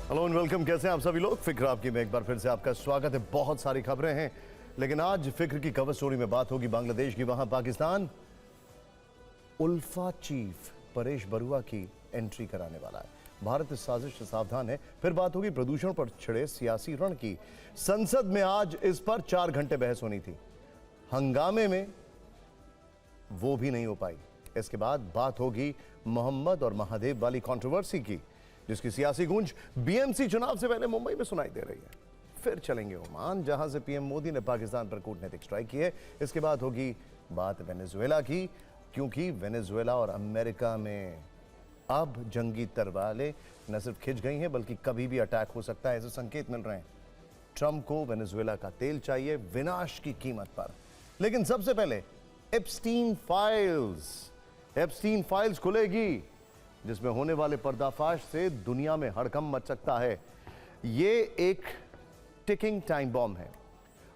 Hello and welcome. कैसे हैं आप सभी लोग? फिक्र आपकी में एक बार फिर से आपका स्वागत है। बहुत सारी खबरें हैं, लेकिन आज फिक्र की कवर स्टोरी में बात होगी बांग्लादेश की। वहां पाकिस्तान उल्फा चीफ परेश बरुआ की एंट्री कराने वाला है। भारत इस साजिश से सावधान है। फिर बात होगी प्रदूषण पर छिड़े सियासी रण की। संसद में आज इस पर 4 घंटे बहस होनी थी, हंगामे में वो भी नहीं हो पाई। इसके बाद बात होगी मोहम्मद और महादेव वाली कंट्रोवर्सी की, जिसकी सियासी गूंज बीएमसी चुनाव से पहले मुंबई में सुनाई दे रही है। फिर चलेंगे ओमान, जहां से पीएम मोदी ने पाकिस्तान पर कूटनीतिक स्ट्राइक की है। इसके बाद होगी बात वेनेजुएला की, क्योंकि वेनेजुएला और अमेरिका में अब जंगी तरवालें न सिर्फ खिंच गई हैं, बल्कि कभी भी अटैक हो सकता है, ऐसे संकेत मिल रहे हैं। ट्रंप को वेनेजुएला का तेल चाहिए विनाश की कीमत पर। लेकिन सबसे पहले एप्स्टीन फाइल्स खुलेगी, जिसमें होने वाले पर्दाफाश से दुनिया में हड़कंप मच सकता है। यह एक टिकिंग टाइम बॉम्ब है।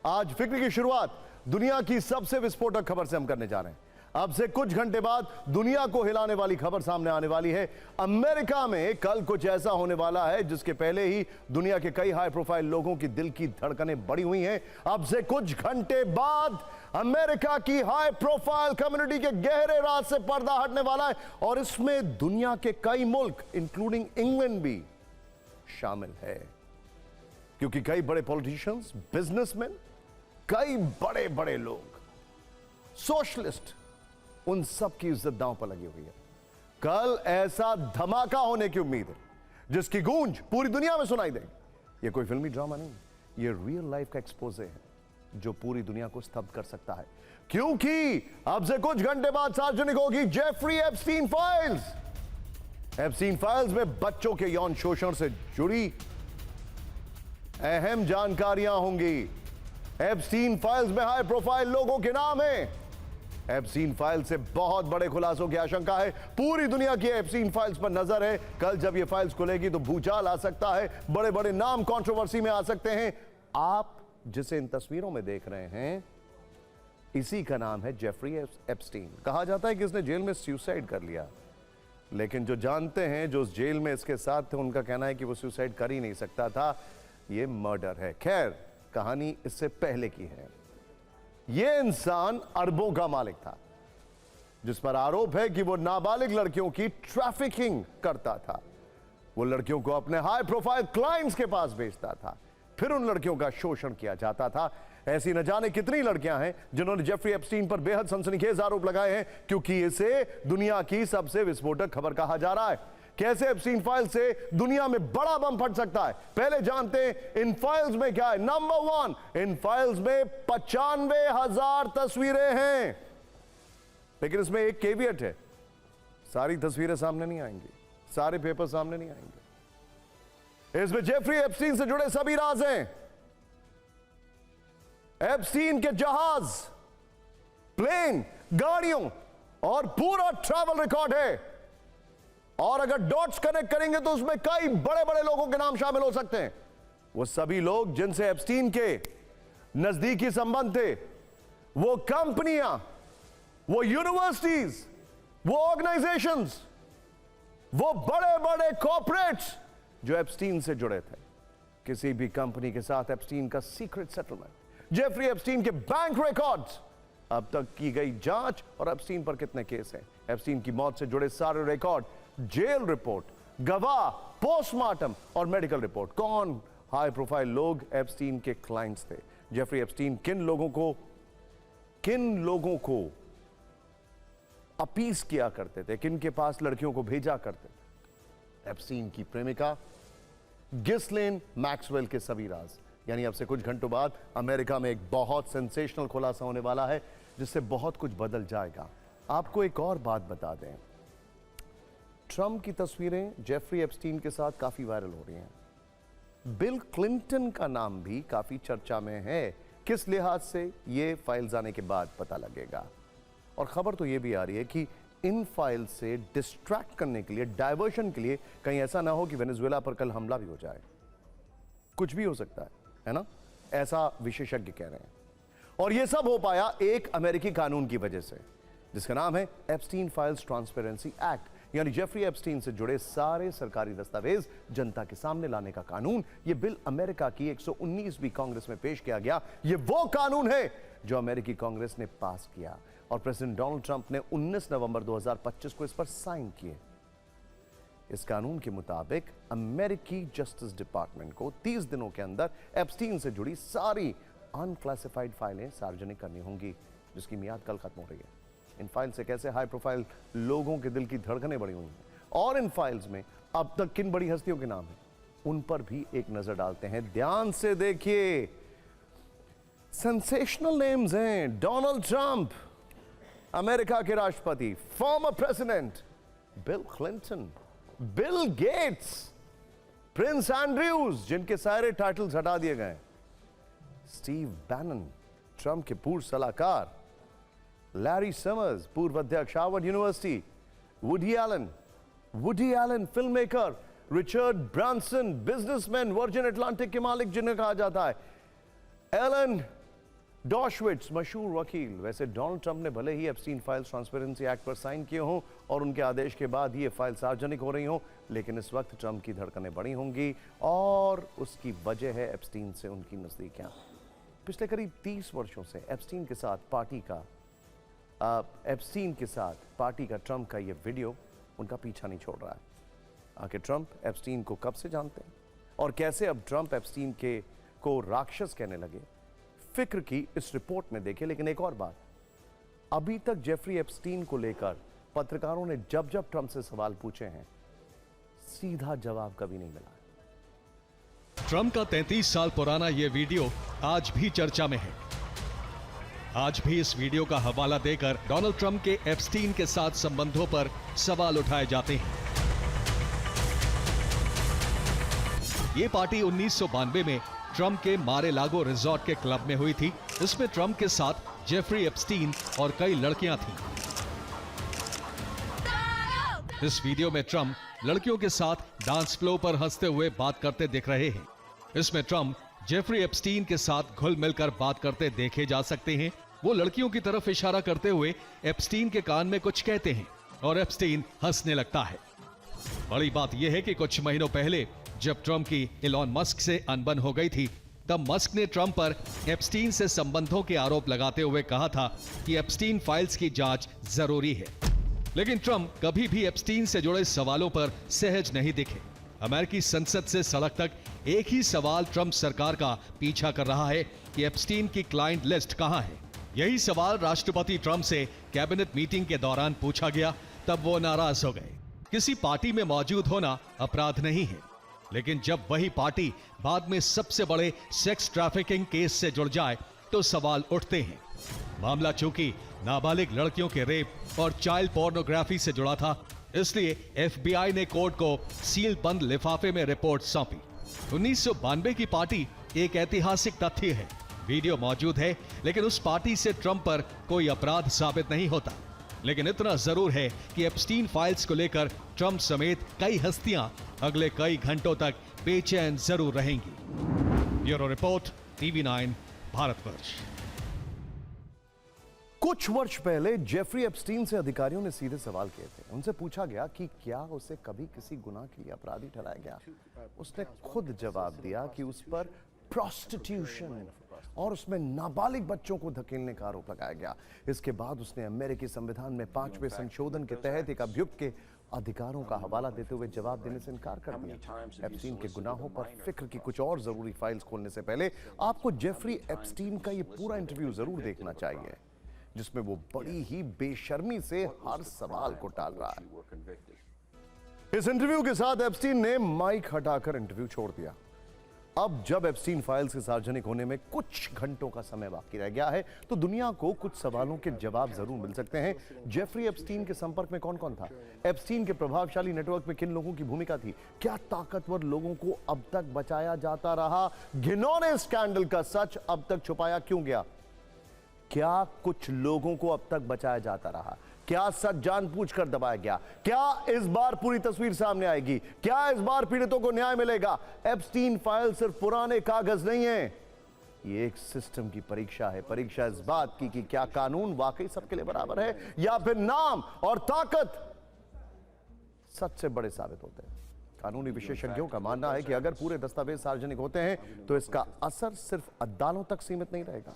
आज फिक्र की शुरुआत दुनिया की सबसे विस्फोटक खबर से हम करने जा रहे हैं। अब से कुछ घंटे बाद दुनिया को हिलाने वाली खबर सामने आने वाली है। अमेरिका में कल कुछ ऐसा होने वाला है जिसके पहले ही दुनिया के कई हाई प्रोफाइल लोगों की दिल की धड़कनें बढ़ी हुई हैं। अब से कुछ घंटे बाद अमेरिका की हाई प्रोफाइल कम्युनिटी के गहरे राज से पर्दा हटने वाला है, और इसमें दुनिया के कई मुल्क इंक्लूडिंग इंग्लैंड भी शामिल है, क्योंकि कई बड़े पॉलिटिशियंस, बिजनेसमैन, कई बड़े बड़े लोग, सोशलिस्ट, उन सब की इज्जत दांव पर लगी हुई है। कल ऐसा धमाका होने की उम्मीद है जिसकी गूंज पूरी दुनिया में सुनाई देगी। यह कोई फिल्मी ड्रामा नहीं, यह रियल लाइफ का एक्सपोजे है जो पूरी दुनिया को स्तब्ध कर सकता है, क्योंकि अब से कुछ घंटे बाद सार्वजनिक होगी Jeffrey Epstein files. Epstein files में बच्चों के यौन शोषण से जुड़ी अहम जानकारियां होंगी। एप्स्टीन फाइल्स में हाई प्रोफाइल लोगों के नाम हैं। एप्स्टीन फाइल से बहुत बड़े खुलासों की आशंका है। पूरी दुनिया की एप्स्टीन फाइल्स पर नजर है। कल जब ये फाइल्स खुलेगी तो भूचाल आ सकता है, बड़े बड़े नाम कंट्रोवर्सी में आ सकते हैं। आप जिसे इन तस्वीरों में देख रहे हैं, इसी का नाम है जेफरी एप्स्टीन। कहा जाता है कि इसने जेल में सुसाइड कर लिया, लेकिन जो जानते हैं, जो उस जेल में इसके साथ थे, उनका कहना है कि वो सुसाइड कर ही नहीं सकता था, ये मर्डर है। खैर, कहानी इससे पहले की है। यह इंसान अरबों का मालिक था, जिस पर आरोप है कि वो नाबालिग लड़कियों की ट्रैफिकिंग करता था। वो लड़कियों को अपने हाई प्रोफाइल क्लाइंट्स के पास भेजता था, फिर उन लड़कियों का शोषण किया जाता था। ऐसी न जाने कितनी लड़कियां हैं जिन्होंने जेफरी एप्स्टीन पर बेहद सनसनीखेज आरोप लगाए हैं, क्योंकि इसे दुनिया की सबसे विस्फोटक खबर कहा जा रहा है। कैसे एप्स्टीन फाइल से दुनिया में बड़ा बम फट सकता है, पहले जानते हैं इन फाइल्स में क्या है। नंबर 1, इन फाइल्स में 95,000 तस्वीरें हैं, लेकिन इसमें एक केवियट है, सारी तस्वीरें सामने नहीं आएंगी, सारे पेपर सामने नहीं आएंगे। इसमें जेफरी एप्स्टीन से जुड़े सभी राज हैं। एप्स्टीन के जहाज, प्लेन, गाड़ियों और पूरा ट्रैवल रिकॉर्ड है। और अगर डॉट्स कनेक्ट करेंगे तो उसमें कई बड़े बड़े लोगों के नाम शामिल हो सकते हैं। वो सभी लोग जिनसे एप्स्टीन के नजदीकी संबंध थे, वो कंपनियां, वो यूनिवर्सिटीज, वो ऑर्गेनाइजेशंस, वो बड़े बड़े कॉर्पोरेट्स जो एप्स्टीन से जुड़े थे। किसी भी कंपनी के साथ एप्स्टीन का सीक्रेट सेटलमेंट, जेफरी एप्स्टीन के बैंक रिकॉर्ड्स, अब तक की गई जांच और एप्स्टीन पर कितने केस हैं, एप्स्टीन की मौत से जुड़े सारे रिकॉर्ड, जेल रिपोर्ट, गवाह, पोस्टमार्टम और मेडिकल रिपोर्ट। कौन हाई प्रोफाइल लोग एप्स्टीन के क्लाइंट्स थे, जेफरी एप्स्टीन किन लोगों को अपीस किया करते थे, किन के पास लड़कियों को भेजा करते थे। एप्स्टीन की प्रेमिका गिस्लेन मैक्सवेल के सभी राज। यानी अब से कुछ घंटों बाद अमेरिका में एक बहुत सेंसेशनल खुलासा होने वाला है, जिससे बहुत कुछ बदल जाएगा। आपको एक और बात बता दें, ट्रंप की तस्वीरें जेफरी एप्स्टीन के साथ काफी वायरल हो रही हैं। बिल क्लिंटन का नाम भी काफी चर्चा में है। किस लिहाज से, ये फाइल्स आने के बाद पता लगेगा। और खबर तो ये भी आ रही है कि इन फाइल से डिस्ट्रैक्ट करने के लिए, डायवर्शन के लिए, कहीं ऐसा ना हो कि वेनेजुएला पर कल हमला भी हो जाए। कुछ भी हो सकता है ना, ऐसा विशेषज्ञ कह रहे हैं। और यह सब हो पाया एक अमेरिकी कानून की वजह से, जिसका नाम है एप्स्टीन फाइल्स ट्रांसपेरेंसी एक्ट। यानी जेफरी एप्स्टीन से जुड़े सारे सरकारी दस्तावेज जनता के सामने लाने का कानून। यह बिल अमेरिका की 119वीं कांग्रेस में पेश किया गया। यह वो कानून है जो अमेरिकी कांग्रेस ने पास किया और प्रेसिडेंट डोनाल्ड ट्रंप ने 19 नवंबर 2025 को इस पर साइन किए। इस कानून के मुताबिक अमेरिकी जस्टिस डिपार्टमेंट को 30 दिनों के अंदर एप्स्टीन से जुड़ी सारी अनक्लासिफाइड फाइलें सार्वजनिक करनी होंगी, जिसकी मियाद कल खत्म हो रही है। इन फाइल से कैसे हाई प्रोफाइल लोगों के दिल की धड़कनें बढ़ी हुई हैं और इन फाइल्स में अब तक किन बड़ी हस्तियों के नाम हैं, उन पर भी एक नजर डालते हैं। ध्यान से देखिए, सेंसेशनल नेम्स हैं। डोनाल्ड ट्रंप, अमेरिका के राष्ट्रपति, former president bill Clinton, Bill Gates, Prince Andrews जिनके सारे टाइटल्स हटा दिए गए, स्टीव बैनन ट्रंप के पूर्व सलाहकार, लैरी समर्स पूर्व अध्यक्ष Harvard University, Woody Allen film maker, Richard Branson businessman Virgin Atlantic के मालिक जिन्हें कहा जाता है, एलन डॉशविट्स मशहूर वकील। वैसे डोनाल्ड ट्रंप ने भले ही एप्स्टीन फाइल्स ट्रांसपेरेंसी एक्ट पर साइन किए हों और उनके आदेश के बाद ये फाइल सार्वजनिक हो रही हों, लेकिन इस वक्त ट्रंप की धड़कनें बढ़ी होंगी और उसकी वजह है एप्स्टीन से उनकी नजदीकियां। पिछले करीब 30 वर्षों से एप्स्टीन के साथ पार्टी का ट्रंप का ये वीडियो उनका पीछा नहीं छोड़ रहा है। आखिर ट्रंप एप्स्टीन को कब से जानते हैं और कैसे अब ट्रंप एप्स्टीन को राक्षस कहने लगे, फिक्र की इस रिपोर्ट में देखें। लेकिन एक और बात, अभी तक जेफरी एप्स्टीन को लेकर पत्रकारों ने जब जब ट्रंप से सवाल पूछे हैं, सीधा जवाब कभी नहीं मिला। ट्रंप का 33 साल पुराना यह वीडियो आज भी चर्चा में है। आज भी इस वीडियो का हवाला देकर डोनाल्ड ट्रंप के एप्स्टीन के साथ संबंधों पर सवाल उठाए जाते हैं। यह पार्टी 1992 में ट्रंप के मारे लागो रिजॉर्ट के क्लब में हुई थी। इसमें ट्रंप के साथ जेफरी एप्स्टीन और कई लड़कियां थीं। इस वीडियो में ट्रंप लड़कियों के साथ डांस फ्लोर पर हंसते हुए बात करते दिख रहे हैं। इसमें ट्रंप जेफरी एप्स्टीन के साथ घुल मिलकर बात करते देखे जा सकते हैं। वो लड़कियों की तरफ इशारा करते हुए एप्स्टीन के कान में कुछ कहते हैं और एप्स्टीन हंसने लगता है। बड़ी बात यह है कि कुछ महीनों पहले जब ट्रंप की इलॉन मस्क से अनबन हो गई थी, तब मस्क ने ट्रंप पर एप्स्टीन से संबंधों के आरोप लगाते हुए कहा था कि एप्स्टीन फाइल्स की जांच जरूरी है। लेकिन ट्रंप कभी भी एप्स्टीन से जुड़े सवालों पर सहज नहीं दिखे। अमेरिकी संसद से सड़क तक एक ही सवाल ट्रंप सरकार का पीछा कर रहा है कि एप्स्टीन की क्लाइंट लिस्ट कहां है। यही सवाल राष्ट्रपति ट्रंप से कैबिनेट मीटिंग के दौरान पूछा गया, तब वो नाराज हो गए। किसी पार्टी में मौजूद होना अपराध नहीं है, लेकिन जब वही पार्टी बाद में सबसे बड़े सेक्स ट्रैफिकिंग केस से जुड़ जाए तो सवाल उठते हैं। मामला चूंकि नाबालिग लड़कियों के रेप और चाइल्ड पोर्नोग्राफी से जुड़ा था, इसलिए एफबीआई ने कोर्ट को सील बंद लिफाफे में रिपोर्ट सौंपी। 1992 की पार्टी एक ऐतिहासिक तथ्य है। वीडियो मौजूद है, लेकिन उस पार्टी से ट्रंप पर कोई अपराध साबित नहीं होता। लेकिन इतना जरूर है कि एप्स्टीन फाइल्स को लेकर ट्रंप समेत कई हस्तियां अगले कई घंटों तक बेचैन जरूर रहेंगी। Bureau report, TV9 Bharatvarsh. कुछ वर्ष पहले जेफरी एप्स्टीन से अधिकारियों ने सीधे सवाल किए थे। उनसे पूछा गया कि क्या उसे कभी किसी गुनाह के लिए अपराधी ठहराया गया। उसने खुद जवाब दिया कि उस पर प्रोस्टिट्यूशन और उसमें नाबालिग बच्चों को धकेलने का आरोप लगाया गया। इसके बाद उसने अमेरिकी संविधान में 5वें संशोधन के तहत एक अभियुक्त के अधिकारों का हवाला देते हुए जवाब देने से इनकार कर दिया। एप्स्टीन के गुनाहों पर फिक्र की कुछ और जरूरी फाइल्स खोलने से पहले आपको जेफरी एप्स्टीन का ये पूरा इंटरव्यू जरूर देखना चाहिए, जिसमें वो बड़ी ही बेशर्मी से हर सवाल को टाल रहा है। इस इंटरव्यू के साथ एप्स्टीन ने माइक हटाकर इंटरव्यू छोड़ दिया। अब जब एप्स्टीन फाइल्स के सार्वजनिक होने में कुछ घंटों का समय बाकी रह गया है, तो दुनिया को कुछ सवालों के जवाब जरूर मिल सकते हैं। जेफरी एप्स्टीन के संपर्क में कौन कौन था? एप्स्टीन के प्रभावशाली नेटवर्क में किन लोगों की भूमिका थी? क्या ताकतवर लोगों को अब तक बचाया जाता रहा? घिनौने स्कैंडल का सच अब तक छुपाया क्यों गया? क्या कुछ लोगों को अब तक बचाया जाता रहा? क्या सच जानबूझकर दबाया गया? क्या इस बार पूरी तस्वीर सामने आएगी? क्या इस बार पीड़ितों को न्याय मिलेगा? एप्स्टीन फाइल सिर्फ पुराने कागज नहीं है, ये एक सिस्टम की परीक्षा है। परीक्षा इस बात की कि क्या कानून वाकई सबके लिए बराबर है या फिर नाम और ताकत सच से बड़े साबित होते हैं। कानूनी विशेषज्ञों का मानना है कि अगर पूरे दस्तावेज सार्वजनिक होते हैं तो इसका असर सिर्फ अदालतों तक सीमित नहीं रहेगा,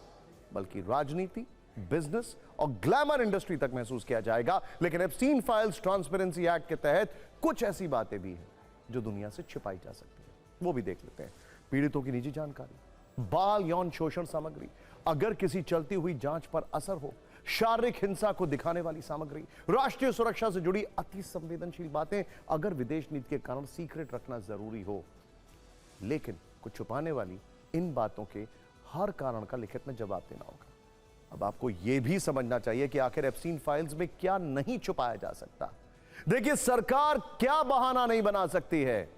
बल्कि राजनीति, बिजनेस और ग्लैमर इंडस्ट्री तक महसूस किया जाएगा। लेकिन एप्स्टीन फाइल्स ट्रांसपेरेंसी एक्ट के तहत कुछ ऐसी बातें भी हैं जो दुनिया से छिपाई जा सकती है, वो भी देख लेते हैं। पीड़ितों की निजी जानकारी, बाल यौन शोषण सामग्री, अगर किसी चलती हुई जांच पर असर हो, शारीरिक हिंसा को दिखाने वाली सामग्री, राष्ट्रीय सुरक्षा से जुड़ी अति संवेदनशील बातें, अगर विदेश नीति के कारण सीक्रेट रखना जरूरी हो। लेकिन कुछ छुपाने वाली इन बातों के हर कारण का लिखित में जवाब देना होगा। अब आपको यह भी समझना चाहिए कि आखिर एप्स्टीन फाइल्स में क्या नहीं छुपाया जा सकता। देखिए, सरकार क्या बहाना नहीं बना सकती है।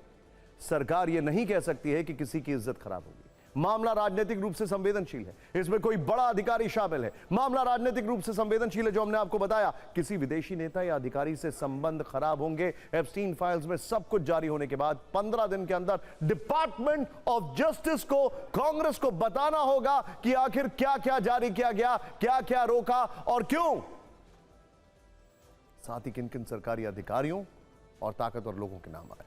सरकार यह नहीं कह सकती है कि किसी की इज्जत खराब होगी। मामला राजनीतिक रूप से संवेदनशील है, इसमें कोई बड़ा अधिकारी शामिल है। मामला राजनीतिक रूप से संवेदनशील है, जो हमने आपको बताया। किसी विदेशी नेता या अधिकारी से संबंध खराब होंगे। एप्स्टीन फाइल्स में सब कुछ जारी होने के बाद 15 दिन के अंदर डिपार्टमेंट ऑफ जस्टिस को, कांग्रेस को बताना होगा कि आखिर क्या क्या जारी किया गया, क्या क्या रोका और क्यों। साथ ही किन किन सरकारी अधिकारियों और ताकतवर लोगों के नाम आए।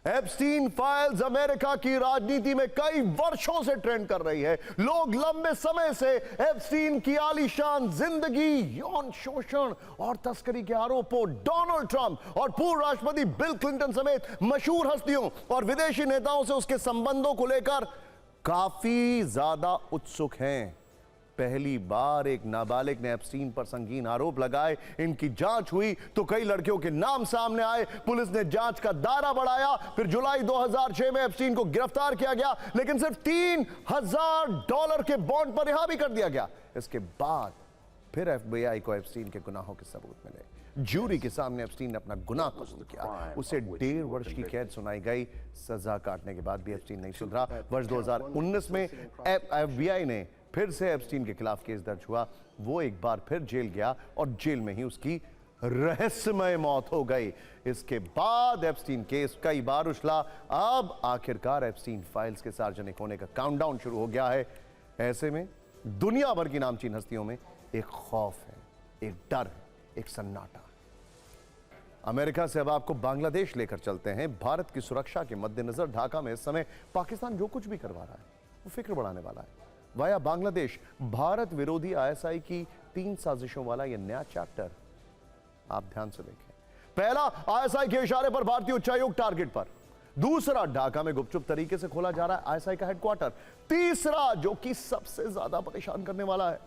एप्स्टीन फाइल्स अमेरिका की राजनीति में कई वर्षों से ट्रेंड कर रही है। लोग लंबे समय से एप्स्टीन की आलीशान जिंदगी, यौन शोषण और तस्करी के आरोपों, डोनाल्ड ट्रंप और पूर्व राष्ट्रपति बिल क्लिंटन समेत मशहूर हस्तियों और विदेशी नेताओं से उसके संबंधों को लेकर काफी ज्यादा उत्सुक हैं। पहली बार एक नाबालिग ने एप्स्टीन पर संगीन आरोप लगाए, इनकी जांच हुई तो कई लड़कियों के नाम सामने आए। पुलिस ने जांच का दायरा बढ़ाया। फिर जुलाई 2006 में एप्स्टीन को गिरफ्तार किया गया, लेकिन सिर्फ $3000 के बॉन्ड पर रिहा भी कर दिया गया। इसके बाद फिर FBI को एप्स्टीन के गुनाहों के सबूत मिले। ज्यूरी के सामने एप्स्टीन ने अपना गुनाह कबूल किया। उसे 1.5 वर्ष की कैद सुनाई गई। सजा काटने के बाद भी एप्स्टीन नहीं सुधरा। वर्ष 2019 में FBI ने फिर से एप्स्टीन के खिलाफ केस दर्ज हुआ। वो एक बार फिर जेल गया और जेल में ही उसकी रहस्यमय मौत हो गई। इसके बाद एप्स्टीन केस कई बार उछला। अब आखिरकार एप्स्टीन फाइल्स के सार्वजनिक होने का काउंटडाउन शुरू हो गया है। ऐसे में दुनिया भर की नामचीन हस्तियों में एक खौफ है, एक डर है, एक सन्नाटा। अमेरिका से अब आपको बांग्लादेश लेकर चलते हैं। भारत की सुरक्षा के मद्देनजर ढाका में इस समय पाकिस्तान जो कुछ भी करवा रहा है वो फिक्र बढ़ाने वाला है। वाया बांग्लादेश भारत विरोधी ISI की 3 साजिशों वाला यह नया चैप्टर आप ध्यान से देखें। पहला, ISI के इशारे पर भारतीय उच्चायोग टारगेट पर। दूसरा, ढाका में गुपचुप तरीके से खोला जा रहा है ISI का हेडक्वार्टर। तीसरा, जो कि सबसे ज्यादा परेशान करने वाला है,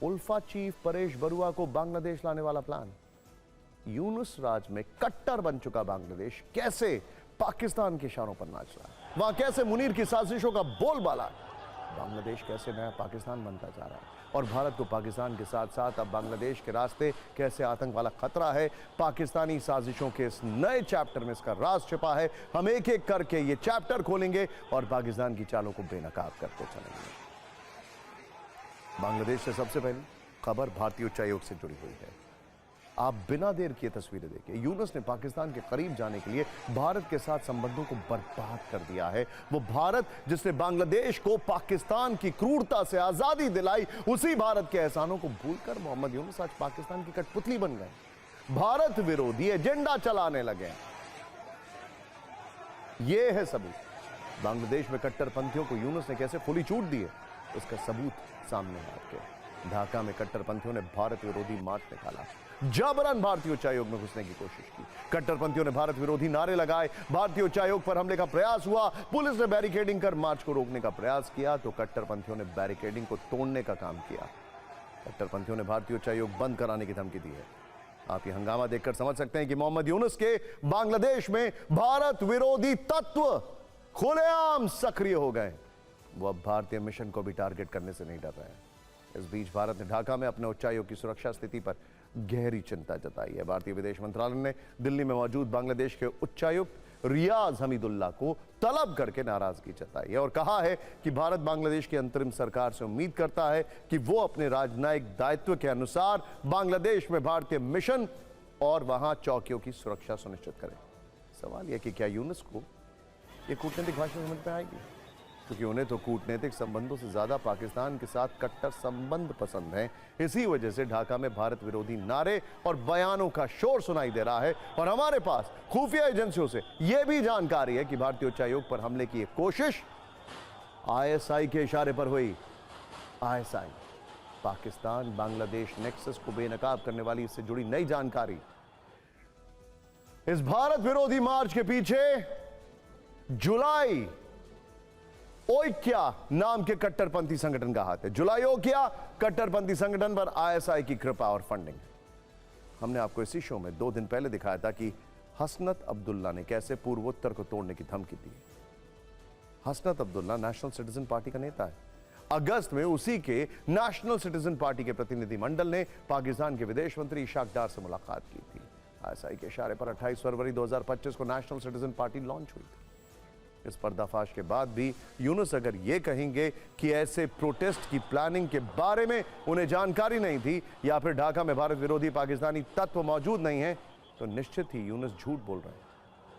उल्फा चीफ परेश बरुआ को बांग्लादेश लाने वाला प्लान। यूनुस राज में कट्टर बन चुका बांग्लादेश कैसे पाकिस्तान के इशारों पर नाच रहा है। वहां कैसे मुनीर की साजिशों का बोलबाला। बांग्लादेश कैसे नया पाकिस्तान बनता जा रहा है और भारत को पाकिस्तान के साथ साथ अब बांग्लादेश के रास्ते कैसे आतंक वाला खतरा है। पाकिस्तानी साजिशों के इस नए चैप्टर में इसका राज छिपा है। हम एक एक करके ये चैप्टर खोलेंगे और पाकिस्तान की चालों को बेनकाब करते चलेंगे। बांग्लादेश से सबसे पहले खबर भारतीय उच्चायोग से जुड़ी हुई है। आप बिना देर किए तस्वीरें देखिए। यूनुस ने पाकिस्तान के करीब जाने के लिए भारत के साथ संबंधों को बर्बाद कर दिया है। वो भारत जिसने बांग्लादेश को पाकिस्तान की क्रूरता से आजादी दिलाई, उसी भारत के एहसानों को भूलकर मोहम्मद यूनुस आज पाकिस्तान की कठपुतली बन गए। भारत विरोधी एजेंडा चलाने लगे। ये है सबूत। बांग्लादेश में कट्टरपंथियों को यूनुस ने कैसे खुली छूट दी है, उसका सबूत सामने है आपके। ढाका में कट्टरपंथियों ने भारत विरोधी मार्च निकाला, जबरन भारतीय उच्चायोग में घुसने की कोशिश की। कट्टरपंथियों ने भारत विरोधी नारे लगाए। भारतीय उच्चायोग पर हमले का प्रयास हुआ। पुलिस ने बैरिकेडिंग कर मार्च को रोकने का प्रयास किया तो कट्टरपंथियों ने बैरिकेडिंग को तोड़ने का काम किया। कट्टरपंथियों ने भारतीय उच्चायोग बंद कराने की धमकी दी है। आप ये हंगामा देखकर समझ सकते हैं कि मोहम्मद यूनुस के बांग्लादेश में भारत विरोधी तत्व खुलेआम सक्रिय हो गए। वो अब भारतीय मिशन को भी टारगेट करने से नहीं डर रहे हैं। इस बीच भारत ने ढाका में अपने उच्चायोग की सुरक्षा स्थिति पर गहरी चिंता जताई है। भारतीय विदेश मंत्रालय ने दिल्ली में मौजूद बांग्लादेश के उच्चायुक्त रियाज हमीदुल्लाह को तलब करके नाराजगी जताई है और कहा है कि भारत बांग्लादेश की अंतरिम सरकार से उम्मीद करता है कि वो अपने राजनयिक दायित्व के अनुसार बांग्लादेश में भारतीय मिशन और वहां चौकियों की सुरक्षा सुनिश्चित करे। सवाल यह कि क्या यूनुस को यह कूटनीतिक भाषा समझ में आएगी? क्योंकि उन्हें तो कूटनीतिक संबंधों से ज्यादा पाकिस्तान के साथ कट्टर संबंध पसंद हैं। इसी वजह से ढाका में भारत विरोधी नारे और बयानों का शोर सुनाई दे रहा है। और हमारे पास खुफिया एजेंसियों से यह भी जानकारी है कि भारतीय उच्चायोग पर हमले की एक कोशिश आईएसआई के इशारे पर हुई। आईएसआई, पाकिस्तान बांग्लादेश नेक्सस को बेनकाब करने वाली इससे जुड़ी नई जानकारी। इस भारत विरोधी मार्च के पीछे जुलाई ओक्या नाम के कट्टरपंथी संगठन का हाथ है। जुलाई ओक्या कट्टरपंथी संगठन पर आईएसआई की कृपा और फंडिंग। हमने आपको इसी शो में 2 दिन पहले दिखाया था कि हसनत अब्दुल्ला ने कैसे पूर्वोत्तर को तोड़ने की धमकी दी। Hasnat Abdullah national citizen party का नेता है। अगस्त में उसी के नेशनल सिटीजन पार्टी के प्रतिनिधिमंडल ने पाकिस्तान के विदेश मंत्री इशाक डार से मुलाकात की थी। आईएसआई के इशारे पर 28 फरवरी 2025 को नेशनल सिटीजन पार्टी लॉन्च हुई थी। इस पर्दाफाश के बाद भी यूनुस अगर ये कहेंगे कि ऐसे प्रोटेस्ट की प्लानिंग के बारे में उन्हें जानकारी नहीं थी या फिर ढाका में भारत विरोधी पाकिस्तानी तत्व मौजूद नहीं है, तो निश्चित ही यूनुस झूठ बोल रहे हैं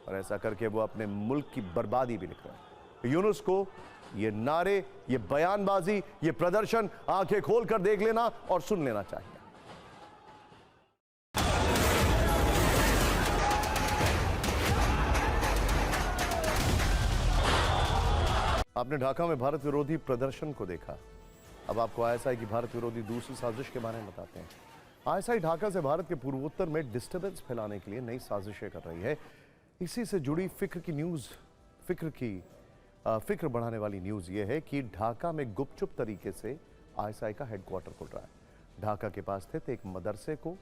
और ऐसा करके वो अपने मुल्क की बर्बादी भी लिख रहे हैं। यूनुस को ये नारे, ये बयानबाजी, ये प्रदर्शन आंखें खोलकर देख लेना और सुन लेना चाहिए। आपने ढाका में भारत विरोधी प्रदर्शन को देखा, अब आपको आईएसआई की भारत विरोधी दूसरी साजिश के बारे में बताते हैं। आईएसआई ढाका से भारत के पूर्वोत्तर में डिस्टर्बेंस फैलाने के लिए नई साजिशें कर रही है। इसी से जुड़ी फिक्र बढ़ाने वाली न्यूज ये है कि ढाका में गुपचुप तरीके से आईएसआई का हेडक्वार्टर खुल रहा है। ढाका के पास स्थित एक मदरसे को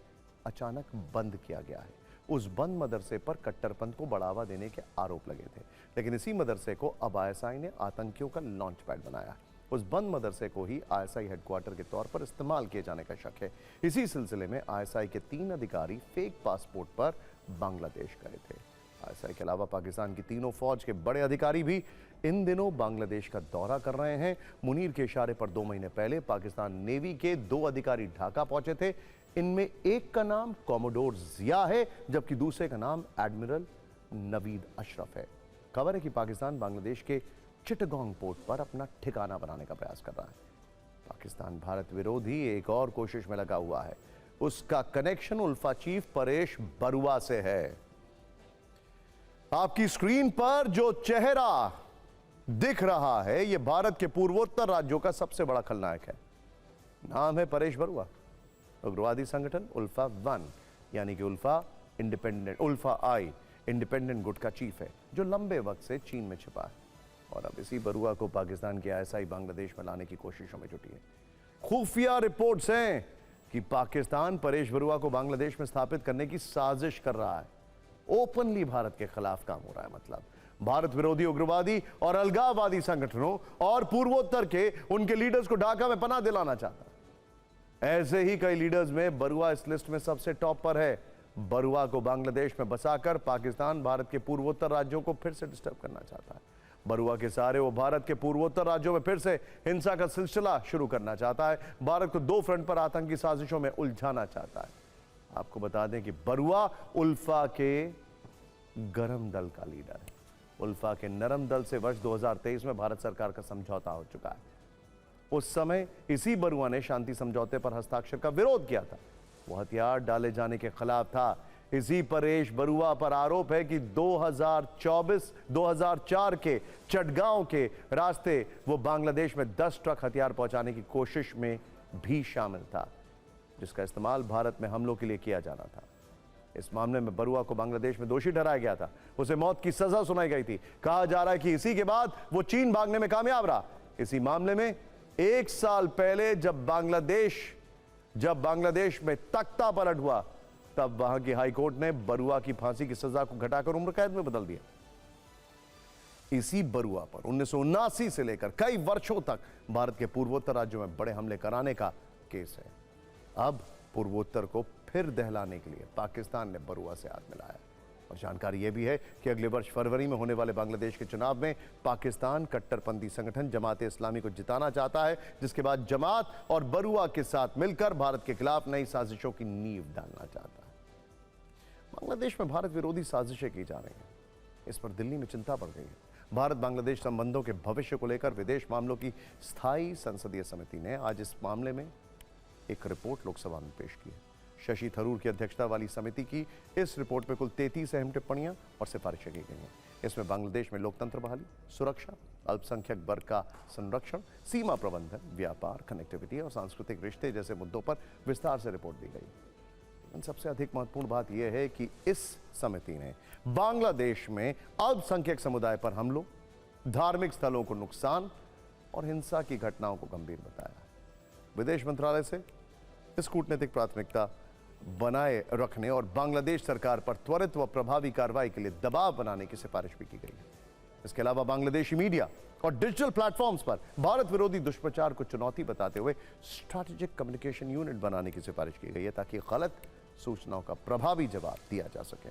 अचानक बंद किया गया है। उस बंद मदरसे पर कट्टरपंथ को बढ़ावा देने के आरोप लगे थे, लेकिन इसी मदरसे को अब आईएसआई ने आतंकियों का लॉन्च पैड बनाया। उस बंद मदरसे को ही आईएसआई हेडक्वार्टर के तौर पर इस्तेमाल किए जाने का शक है। इसी सिलसिले में आईएसआई के 3 अधिकारी फेक पासपोर्ट पर बांग्लादेश गए थे। आईएसआई के अलावा पाकिस्तान की तीनों फौज के बड़े अधिकारी भी इन दिनों बांग्लादेश का दौरा कर रहे हैं। मुनीर के इशारे पर 2 महीने पहले पाकिस्तान नेवी के 2 अधिकारी ढाका पहुंचे थे। इनमें एक का नाम कॉमोडोर जिया है, जबकि दूसरे का नाम एडमिरल नवीद अशरफ है। खबर है कि पाकिस्तान बांग्लादेश के चिटगांग पोर्ट पर अपना ठिकाना बनाने का प्रयास कर रहा है। पाकिस्तान भारत विरोधी एक और कोशिश में लगा हुआ है। उसका कनेक्शन उल्फा चीफ परेश बरुआ से है। आपकी स्क्रीन पर जो चेहरा दिख रहा है, यह भारत के पूर्वोत्तर राज्यों का सबसे बड़ा खलनायक है। नाम है परेश बरुआ। उग्रवादी संगठन उल्फा 1 यानी कि उल्फा आई इंडिपेंडेंट गुट का चीफ है, जो लंबे वक्त से चीन में छिपा है और अब इसी बरुआ को पाकिस्तान की आईएसआई बांग्लादेश में लाने की कोशिशों में जुटी है। खुफिया रिपोर्ट्स हैं कि पाकिस्तान परेश बरुआ को बांग्लादेश में स्थापित करने की साजिश कर रहा है। ओपनली भारत के खिलाफ काम हो रहा है। मतलब भारत विरोधी उग्रवादी और अलगाववादी संगठनों और पूर्वोत्तर के उनके लीडर्स को ढाका में पनाह दिलाना चाहता है। ऐसे ही कई लीडर्स में बरुआ इस लिस्ट में सबसे टॉप पर है। बरुआ को बांग्लादेश में बसाकर पाकिस्तान भारत के पूर्वोत्तर राज्यों को फिर से डिस्टर्ब करना चाहता है। बरुआ के सहारे वो भारत के पूर्वोत्तर राज्यों में फिर से हिंसा का सिलसिला शुरू करना चाहता है। भारत को 2 फ्रंट पर आतंकी साजिशों में उलझाना चाहता है। आपको बता दें कि बरुआ उल्फा के गरम दल का लीडर है। उल्फा के नरम दल से वर्ष 2023 में भारत सरकार का समझौता हो चुका है। उस समय इसी बरुआ ने शांति समझौते पर हस्ताक्षर का विरोध किया था। वो हथियार डाले जाने के खिलाफ था। इसी परेश बरुआ पर आरोप है कि 2004 के चटगांव के रास्ते वो बांग्लादेश में 10 ट्रक हथियार पहुंचाने की कोशिश में भी शामिल था, जिसका इस्तेमाल भारत में हमलों के लिए किया जाना था। इस मामले में बरुआ को बांग्लादेश में दोषी ठहराया गया था। उसे मौत की सजा सुनाई गई थी। कहा जा रहा है कि इसी के बाद वो चीन भागने में कामयाब रहा। इसी मामले में 1 साल पहले जब बांग्लादेश में तख्ता पलट हुआ, तब वहां की हाईकोर्ट ने बरुआ की फांसी की सजा को घटाकर उम्र कैद में बदल दिया। इसी बरुआ पर 1979 से लेकर कई वर्षों तक भारत के पूर्वोत्तर राज्यों में बड़े हमले कराने का केस है। अब पूर्वोत्तर को फिर दहलाने के लिए पाकिस्तान ने बरुआ से हाथ मिलाया। और जानकारी यह भी है कि अगले वर्ष फरवरी में होने वाले बांग्लादेश के चुनाव में पाकिस्तान कट्टरपंथी संगठन जमात इस्लामी को जिताना चाहता है, जिसके बाद जमात और बरुआ के साथ मिलकर भारत के खिलाफ नई साजिशों की नींव डालना चाहता है। बांग्लादेश में भारत विरोधी साजिशें की जा रही हैं। इस पर दिल्ली में चिंता बढ़ गई है। भारत बांग्लादेश संबंधों के भविष्य को लेकर विदेश मामलों की स्थायी संसदीय समिति ने आज इस मामले में एक रिपोर्ट लोकसभा में पेश की है। शशि थरूर की अध्यक्षता वाली समिति की इस रिपोर्ट में कुल 33 अहम टिप्पणियां और सिफारिशें की गई हैं। इसमें बांग्लादेश में लोकतंत्र बहाली, सुरक्षा, अल्पसंख्यक वर्ग का संरक्षण, सीमा प्रबंधन, व्यापार, कनेक्टिविटी और सांस्कृतिक रिश्ते जैसे मुद्दों पर विस्तार से रिपोर्ट दी गई। लेकिन सबसे अधिक महत्वपूर्ण बात यह है कि इस समिति ने बांग्लादेश में अल्पसंख्यक समुदाय पर हमलों, धार्मिक स्थलों को नुकसान और हिंसा की घटनाओं को गंभीर बताया। विदेश मंत्रालय से इस कूटनीतिक प्राथमिकता बनाए रखने और बांग्लादेश सरकार पर त्वरित व प्रभावी कार्रवाई के लिए दबाव बनाने की सिफारिश भी की गई है। इसके अलावा बांग्लादेशी मीडिया और डिजिटल प्लेटफॉर्म्स पर भारत विरोधी दुष्प्रचार को चुनौती बताते हुए स्ट्रैटेजिक कम्युनिकेशन यूनिट बनाने की सिफारिश की गई है ताकि गलत सूचनाओं का प्रभावी जवाब दिया जा सके।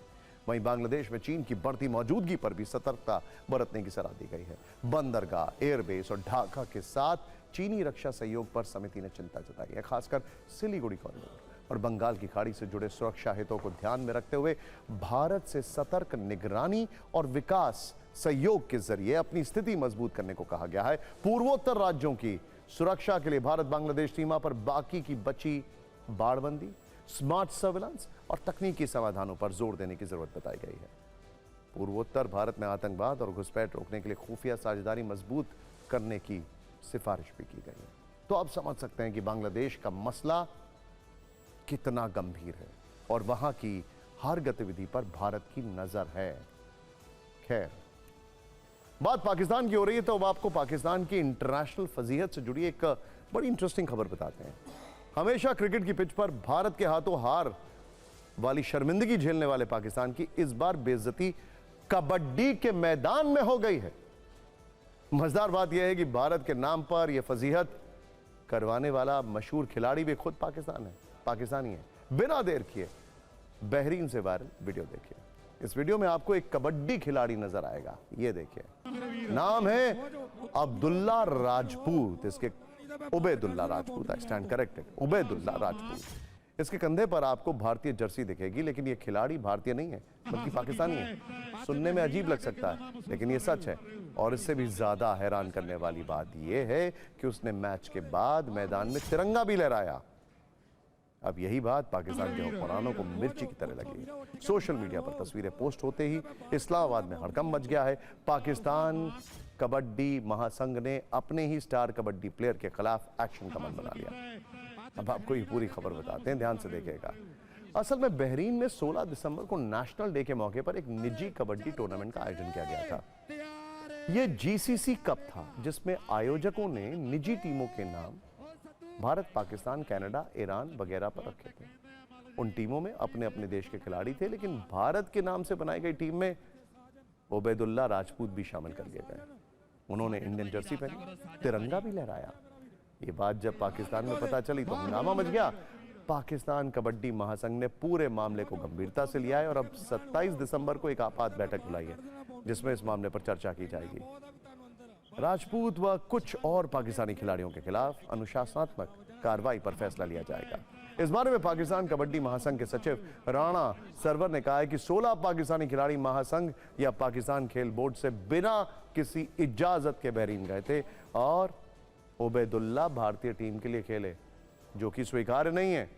वहीं बांग्लादेश में चीन की बढ़ती मौजूदगी पर भी सतर्कता बरतने की सलाह दी गई है। बंदरगाह, एयरबेस और ढाका के साथ चीनी रक्षा सहयोग पर समिति ने चिंता जताई है, खासकर सिलीगुड़ी कॉरिडोर और बंगाल की खाड़ी से जुड़े सुरक्षा हितों को ध्यान में रखते हुए भारत से सतर्क निगरानी और विकास सहयोग के जरिए अपनी स्थिति मजबूत करने को कहा गया है। पूर्वोत्तर राज्यों की सुरक्षा के लिए भारत बांग्लादेश सीमा पर बाकी की बची बाड़बंदी, स्मार्ट सर्विलांस और तकनीकी समाधानों पर जोर देने की जरूरत बताई गई है। पूर्वोत्तर भारत में आतंकवाद और घुसपैठ रोकने के लिए खुफिया साझेदारी मजबूत करने की सिफारिश भी की गई है। तो आप समझ सकते हैं कि बांग्लादेश का मसला कितना गंभीर है और वहां की हर गतिविधि पर भारत की नजर है। खैर, बात पाकिस्तान की हो रही है तो अब आपको पाकिस्तान की इंटरनेशनल फजीहत से जुड़ी एक बड़ी इंटरेस्टिंग खबर बताते हैं। हमेशा क्रिकेट की पिच पर भारत के हाथों हार वाली शर्मिंदगी झेलने वाले पाकिस्तान की इस बार बेइज्जती कबड्डी के मैदान में हो गई है। मजेदार बात यह है कि भारत के नाम पर यह फजीहत करवाने वाला मशहूर खिलाड़ी भी खुद पाकिस्तानी है। बिना देर किए बहरीन से वायरल वीडियो देखिए। इस वीडियो में आपको एक कबड्डी खिलाड़ी नजर आएगा। ये देखिए, नाम है अब्दुल्ला राजपूत। इसके Ubaidullah Rajput, I stand corrected, Ubaidullah Rajput. इसके कंधे पर आपको भारतीय जर्सी दिखेगी, लेकिन ये खिलाड़ी भारतीय नहीं है बल्कि पाकिस्तानी है। सुनने में अजीब लग सकता है लेकिन ये सच है। और इससे भी ज्यादा हैरान करने वाली बात यह है कि उसने मैच के बाद मैदान में तिरंगा भी लहराया। अब यही बात पाकिस्तान के हुक्मरानों को मिर्ची की तरह लगी। सोशल मीडिया पर तस्वीरें पोस्ट होते ही इस्लामाबाद में हड़कंप मच गया है। पाकिस्तान कबड्डी महासंघ ने अपने ही स्टार कबड्डी प्लेयर के खिलाफ एक्शन का मन बना लिया। अब आपको ये पूरी खबर बताते हैं, ध्यान से देखिएगा। असल में बहरीन में 16 दिसंबर को नेशनल डे के मौके पर एक निजी कबड्डी टूर्नामेंट का आयोजन किया गया था। यह जीसीसी कप था जिसमें आयोजकों ने निजी टीमों के नाम भारत, पाकिस्तान, कनाडा, ईरान वगैरह पर रखे थे। उन टीमों में अपने अपने देश के खिलाड़ी थे, लेकिन भारत के नाम से बनाई गई टीम में उबैदुल्ला राजपूत भी शामिल कर दिए गए। उन्होंने इंडियन जर्सी पहनी, तिरंगा भी लहराया। ये बात जब पाकिस्तान में पता चली तो हंगामा मच गया। पाकिस्तान कबड्डी महासंघ ने पूरे मामले को गंभीरता से लिया है और अब 27 दिसंबर को एक आपात बैठक बुलाई है जिसमें इस मामले पर चर्चा की जाएगी। राजपूत व कुछ और पाकिस्तानी खिलाड़ियों के खिलाफ अनुशासनात्मक कार्रवाई पर फैसला लिया जाएगा। इस बारे में पाकिस्तान कबड्डी महासंघ के सचिव राणा सरवर ने कहा है कि 16 पाकिस्तानी खिलाड़ी महासंघ या पाकिस्तान खेल बोर्ड से बिना किसी इजाजत के बहरीन गए थे और उबैदुल्ला भारतीय टीम के लिए खेले, जो कि स्वीकार्य नहीं है।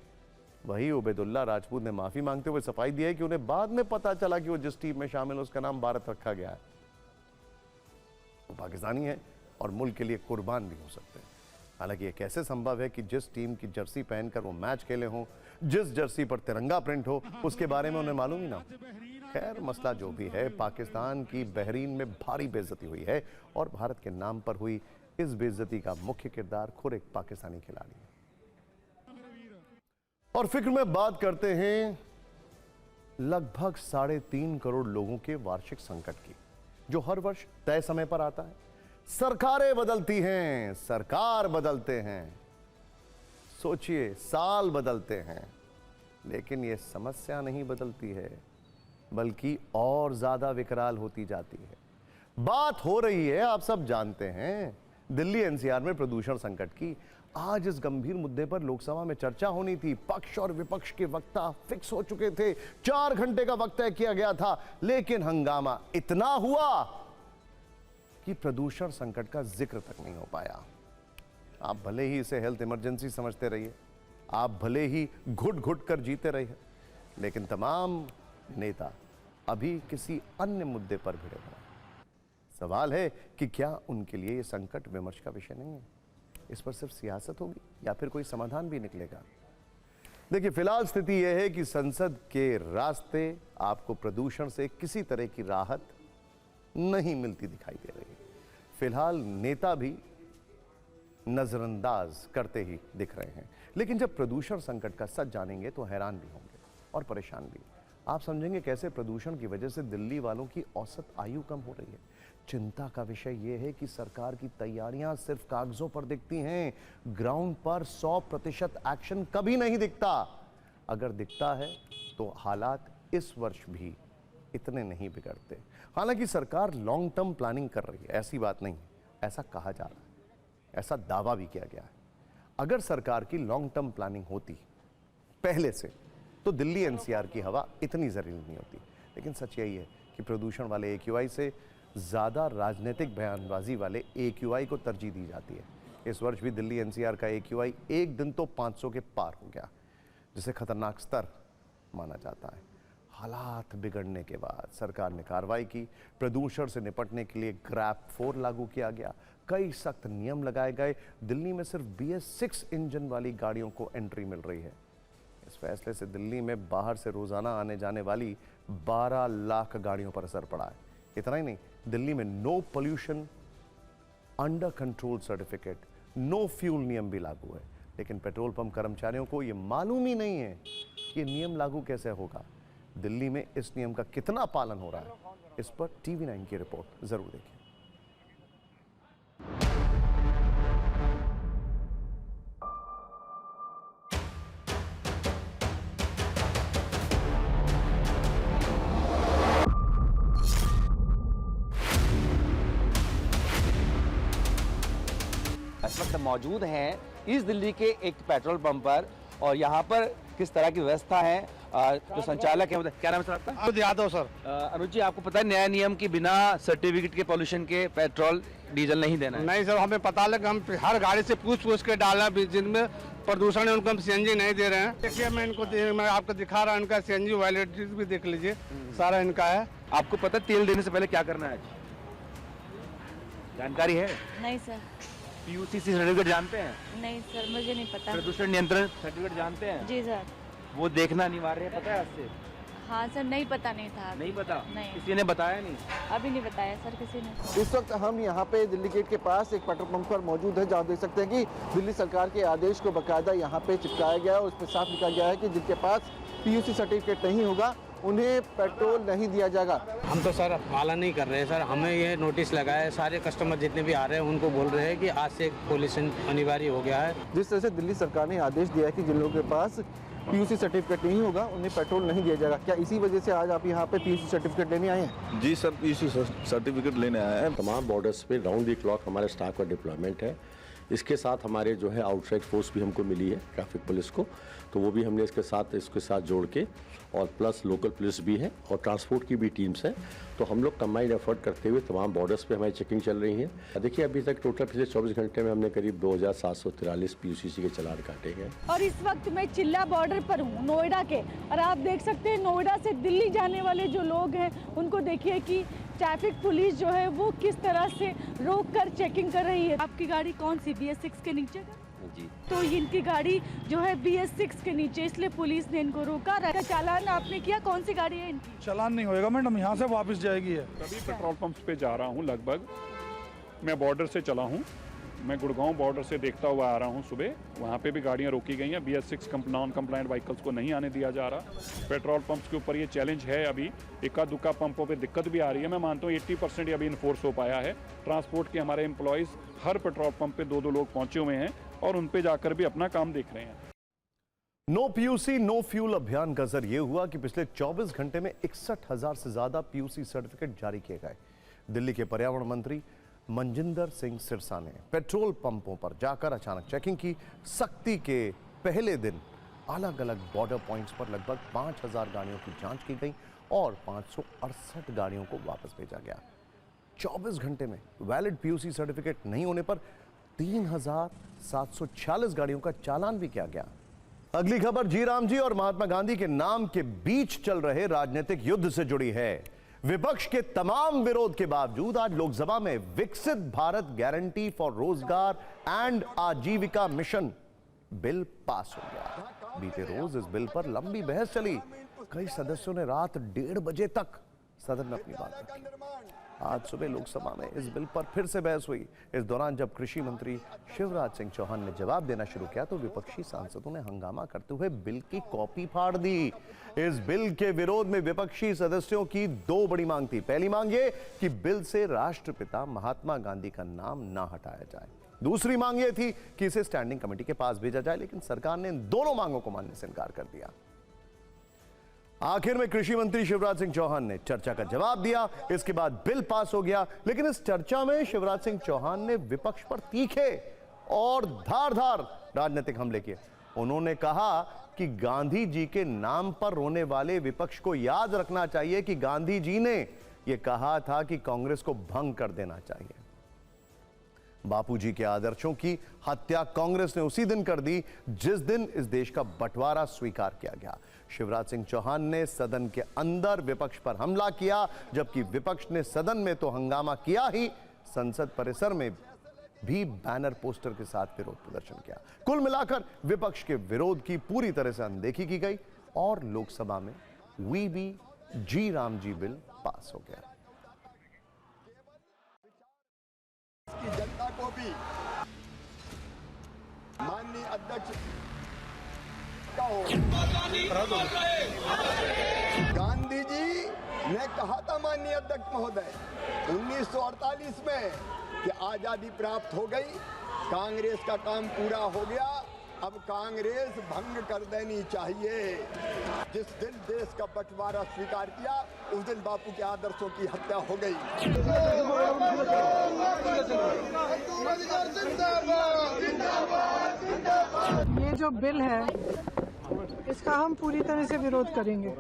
वही उबैदुल्ला राजपूत ने माफी मांगते हुए सफाई दी है कि उन्हें बाद में पता चला कि वो जिस टीम में शामिल है उसका नाम भारत रखा गया है। वो पाकिस्तानी है और मुल्क के लिए कुर्बान भी हो सकते हैं। हालांकि ये कैसे संभव है कि जिस टीम की जर्सी पहनकर वो मैच खेले हों, जिस जर्सी पर तिरंगा प्रिंट हो, उसके बारे में उन्हें मालूम ही ना। खैर, मसला जो भी है, पाकिस्तान की बहरीन में भारी बेइज्जती हुई है और भारत के नाम पर हुई इस बेइज्जती का मुख्य किरदार खुद एक पाकिस्तानी खिलाड़ी है। और फिक्र में बात करते हैं लगभग 3.5 करोड़ लोगों के वार्षिक संकट की, जो हर वर्ष तय समय पर आता है। सरकारें बदलती हैं, सरकार बदलते हैं, सोचिए साल बदलते हैं, लेकिन यह समस्या नहीं बदलती है बल्कि और ज्यादा विकराल होती जाती है। बात हो रही है, आप सब जानते हैं, दिल्ली एनसीआर में प्रदूषण संकट की। आज इस गंभीर मुद्दे पर लोकसभा में चर्चा होनी थी। पक्ष और विपक्ष के वक्ता फिक्स हो चुके थे, 4 घंटे का वक्त तय किया गया था, लेकिन हंगामा इतना हुआ कि प्रदूषण संकट का जिक्र तक नहीं हो पाया। आप भले ही इसे हेल्थ इमरजेंसी समझते रहिए, आप भले ही घुट घुट कर जीते रहिए, लेकिन तमाम नेता अभी किसी अन्य मुद्दे पर भिड़े हुए हैं। सवाल है कि क्या उनके लिए ये संकट विमर्श का विषय नहीं है? इस पर सिर्फ सियासत होगी या फिर कोई समाधान भी निकलेगा? देखिए, फिलहाल स्थिति यह है कि संसद के रास्ते आपको प्रदूषण से किसी तरह की राहत नहीं मिलती दिखाई दे रही है। फिलहाल नेता भी नजरअंदाज करते ही दिख रहे हैं, लेकिन जब प्रदूषण संकट का सच जानेंगे तो हैरान भी होंगे और परेशान भी। आप समझेंगे कैसे प्रदूषण की वजह से दिल्ली वालों की औसत आयु कम हो रही है। चिंता का विषय यह है कि सरकार की तैयारियां सिर्फ कागजों पर दिखती हैं, ग्राउंड पर 100% एक्शन कभी नहीं दिखता। अगर दिखता है तो हालात इस वर्ष भी इतने नहीं बिगड़ते। हालांकि सरकार लॉन्ग टर्म प्लानिंग कर रही है, ऐसी बात नहीं, ऐसा कहा जा रहा है, ऐसा दावा भी किया गया है। अगर सरकार की लॉन्ग टर्म प्लानिंग होती पहले से तो दिल्ली एनसीआर की हवा इतनी जहरीली नहीं होती। लेकिन सच यही है कि प्रदूषण वाले एक्यूआई से ज़्यादा राजनीतिक बयानबाजी वाले एक्यूआई को तरजीह दी जाती है। इस वर्ष भी दिल्ली एनसीआर का एक्यूआई एक दिन तो 500 के पार हो गया, जिसे खतरनाक स्तर माना जाता है। हालात बिगड़ने के बाद सरकार ने कार्रवाई की। प्रदूषण से निपटने के लिए ग्रैप 4 लागू किया गया, कई सख्त नियम लगाए गए। दिल्ली में सिर्फ BS6 इंजन वाली गाड़ियों को एंट्री मिल रही है। इस फैसले से दिल्ली में बाहर से रोजाना आने जाने वाली 12 लाख गाड़ियों पर असर पड़ा है। इतना ही नहीं, दिल्ली में no pollution under control certificate, no fuel नियम भी लागू है। लेकिन पेट्रोल पंप कर्मचारियों को यह मालूम ही नहीं है कि नियम लागू कैसे होगा। दिल्ली में इस नियम का कितना पालन हो रहा है, इस पर TV9 की रिपोर्ट जरूर देखिए। इस वक्त मौजूद हैं इस दिल्ली के एक पेट्रोल पंप पर, और यहाँ पर किस तरह की व्यवस्था है, जो संचालक है, क्या नाम है सर आपका? अनुज यादव सर। अनुज जी, आपको पता है नया नियम की बिना सर्टिफिकेट के पोल्यूशन के पेट्रोल डीजल नहीं देना है? नहीं सर, हमें पता लगा, हम हर गाड़ी से पूछ के डाला, जिनमें प्रदूषण है उनको हम CNG नहीं दे रहे हैं। देखिए, मैं आपको दिखा रहा हूँ, इनका CNG वैलिडिटी भी देख लीजिए, सारा इनका है। आपको पता है तेल देने से पहले क्या करना है? जानकारी है? नहीं सर। PUCC सर्टिफिकेट जानते हैं? नहीं सर, मुझे नहीं पता। प्रदूषण नियंत्रण सर्टिफिकेट जानते हैं? जी सर। वो देखना अनिवार्य है, पता है आपसे? हाँ सर, नहीं पता नहीं था। नहीं पता? नहीं। किसी ने बताया नहीं? अभी नहीं बताया सर किसी ने। इस वक्त हम यहाँ पे दिल्ली गेट के पास एक पेट्रोल पंप पर मौजूद है, जहाँ देख सकते हैं कि दिल्ली सरकार के आदेश को बाकायदा यहाँ पे चिपकाया गया है और उसमें साफ लिखा गया है कि जिनके पास PUC सर्टिफिकेट नहीं होगा उन्हें पेट्रोल नहीं दिया जाएगा। हम तो सर पालन नहीं कर रहे हैं सर, हमें ये नोटिस लगा है, सारे कस्टमर जितने भी आ रहे हैं उनको बोल रहे हैं कि आज से पोल्यूशन अनिवार्य हो गया है। जिस तरह से दिल्ली सरकार ने आदेश दिया है कि जिन लोगों के पास PUC सर्टिफिकेट नहीं होगा उन्हें पेट्रोल नहीं दिया जाएगा, क्या इसी वजह से आज आप यहाँ पे PUC सर्टिफिकेट लेने आए हैं? जी सर, PUC सर्टिफिकेट लेने आए हैं। तमाम बॉर्डर्स पे राउंड द क्लॉक हमारे स्टाफ का डिप्लॉयमेंट है। इसके साथ हमारे जो है आउटसाइड फोर्स भी हमको मिली है, ट्रैफिक पुलिस को, तो वो भी हमने इसके साथ जोड़ के, और प्लस लोकल पुलिस भी है और ट्रांसपोर्ट की भी टीम्स हैं। तो हम लोग कंबाइंड एफर्ट करते हुए तमाम बॉर्डर्स पे हमारी चेकिंग चल रही है। देखिए, अभी तक टोटल पिछले 24 घंटे में हमने करीब 2743 PUCC के चालान काटे हैं। और इस वक्त मैं चिल्ला बॉर्डर पर हूँ, नोएडा के, और आप देख सकते हैं नोएडा से दिल्ली जाने वाले जो लोग हैं उनको देखिए कि ट्रैफिक पुलिस जो है वो किस तरह से रोक कर चेकिंग कर रही है। आपकी गाड़ी कौन सी BS6 के नीचे का? जी। तो इनकी गाड़ी जो है BS6 के नीचे, इसलिए पुलिस ने इनको रोका। चालान आपने किया? कौन सी गाड़ी है इनकी? चालान नहीं होएगा मैडम, यहाँ से वापस जाएगी है। सभी पेट्रोल पंप्स पे जा रहा हूँ लगभग। मैं बॉर्डर से चला हूँ, मैं गुड़गांव बॉर्डर से देखता हुआ आ रहा हूँ सुबह, वहाँ पे भी गाड़ियाँ रोकी गई हैं। BS6 नॉन कंप्लाइंट व्हीकल्स को नहीं आने दिया जा रहा। पेट्रोल पंप्स के ऊपर ये चैलेंज है। अभी इक्का दुक्का पंपों पे दिक्कत भी आ रही है। मैं मानता हूँ 80% अभी इन्फोर्स हो पाया है। ट्रांसपोर्ट के हमारे एम्प्लॉयज़ हर पेट्रोल पंप पे 2-2 लोग पहुँचे हुए हैं और उन पे जाकर भी अपना काम देख रहे हैं। नो PUC नो फ्यूल अभियान का असर यह हुआ कि पिछले 24 घंटे में 61,000 से ज्यादा PUC सर्टिफिकेट जारी किए गए। दिल्ली के पर्यावरण मंत्री मनजिंदर सिंह सिरसा ने पेट्रोल पंपों पर जाकर अचानक चेकिंग की। सख्ती के पहले दिन अलग अलग बॉर्डर पॉइंट्स पर लगभग 5,000 गाड़ियों की जांच की गई और 568 गाड़ियों को वापस भेजा गया। 24 घंटे में वैलिड पीयूसी सर्टिफिकेट नहीं होने पर 3,746 गाड़ियों का चालान भी किया गया। अगली खबर जी राम जी और महात्मा गांधी के नाम के बीच चल रहे राजनीतिक युद्ध से जुड़ी है। विपक्ष के तमाम विरोध के बावजूद आज लोकसभा में विकसित भारत गारंटी फॉर रोजगार एंड आजीविका मिशन बिल पास हो गया। बीते रोज इस बिल पर लंबी बहस चली। कई सदस्यों ने रात 1:30 बजे तक सदन में अपनी बात रखी। आज सुबह लोकसभा में इस बिल पर फिर से बहस हुई। इस दौरान जब कृषि मंत्री शिवराज सिंह चौहान ने जवाब देना शुरू किया तो विपक्षी सांसदों ने हंगामा करते हुए बिल की कॉपी फाड़ दी। इस बिल के विरोध में विपक्षी सदस्यों की दो बड़ी मांग थी। पहली मांग ये कि बिल से राष्ट्रपिता महात्मा गांधी का नाम ना हटाया जाए। दूसरी मांग ये थी कि इसे स्टैंडिंग कमेटी के पास भेजा जाए, लेकिन सरकार ने इन दोनों मांगों को मानने से इनकार कर दिया। आखिर में कृषि मंत्री शिवराज सिंह चौहान ने चर्चा का जवाब दिया। इसके बाद बिल पास हो गया, लेकिन इस चर्चा में शिवराज सिंह चौहान ने विपक्ष पर तीखे और धारदार राजनीतिक हमले किए। उन्होंने कहा कि गांधी जी के नाम पर रोने वाले विपक्ष को याद रखना चाहिए कि गांधी जी ने यह कहा था कि कांग्रेस को भंग कर देना चाहिए। बापूजी के आदर्शों की हत्या कांग्रेस ने उसी दिन कर दी जिस दिन इस देश का बंटवारा स्वीकार किया गया। शिवराज सिंह चौहान ने सदन के अंदर विपक्ष पर हमला किया, जबकि विपक्ष ने सदन में तो हंगामा किया ही, संसद परिसर में भी बैनर पोस्टर के साथ विरोध प्रदर्शन किया। कुल मिलाकर विपक्ष के विरोध की पूरी तरह से अनदेखी की गई और लोकसभा में V B G Ram G bill pass हो गया। जनता को भी माननीय अध्यक्ष गांधी जी ने कहा था, माननीय अध्यक्ष महोदय, 1948 में कि आजादी प्राप्त हो गई, कांग्रेस का काम पूरा हो गया, अब कांग्रेस भंग कर देनी चाहिए। जिस दिन देश का बंटवारा स्वीकार किया उस दिन बापू के आदर्शों की हत्या हो गई। ये जो बिल है इसका हम पूरी तरह से विरोध करेंगे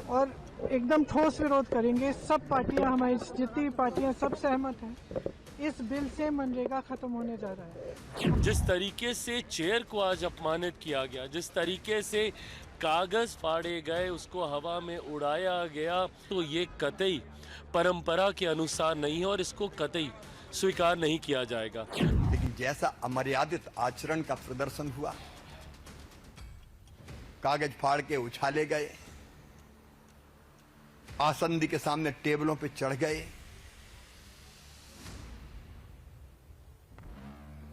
और एकदम ठोस विरोध करेंगे। सब पार्टियां, हमारी जितनी पार्टियां, सब सहमत हैं। इस बिल से मनरेगा खत्म होने जा रहा है। जिस तरीके से चेयर को आज अपमानित किया गया, जिस तरीके से कागज फाड़े गए, उसको हवा में उड़ाया गया, तो ये कतई परंपरा के अनुसार नहीं है और इसको कतई स्वीकार नहीं किया जाएगा। लेकिन जैसा अमर्यादित आचरण का प्रदर्शन हुआ, कागज फाड़ के उछाले गए, आसंदी के सामने टेबलों पे चढ़ गए,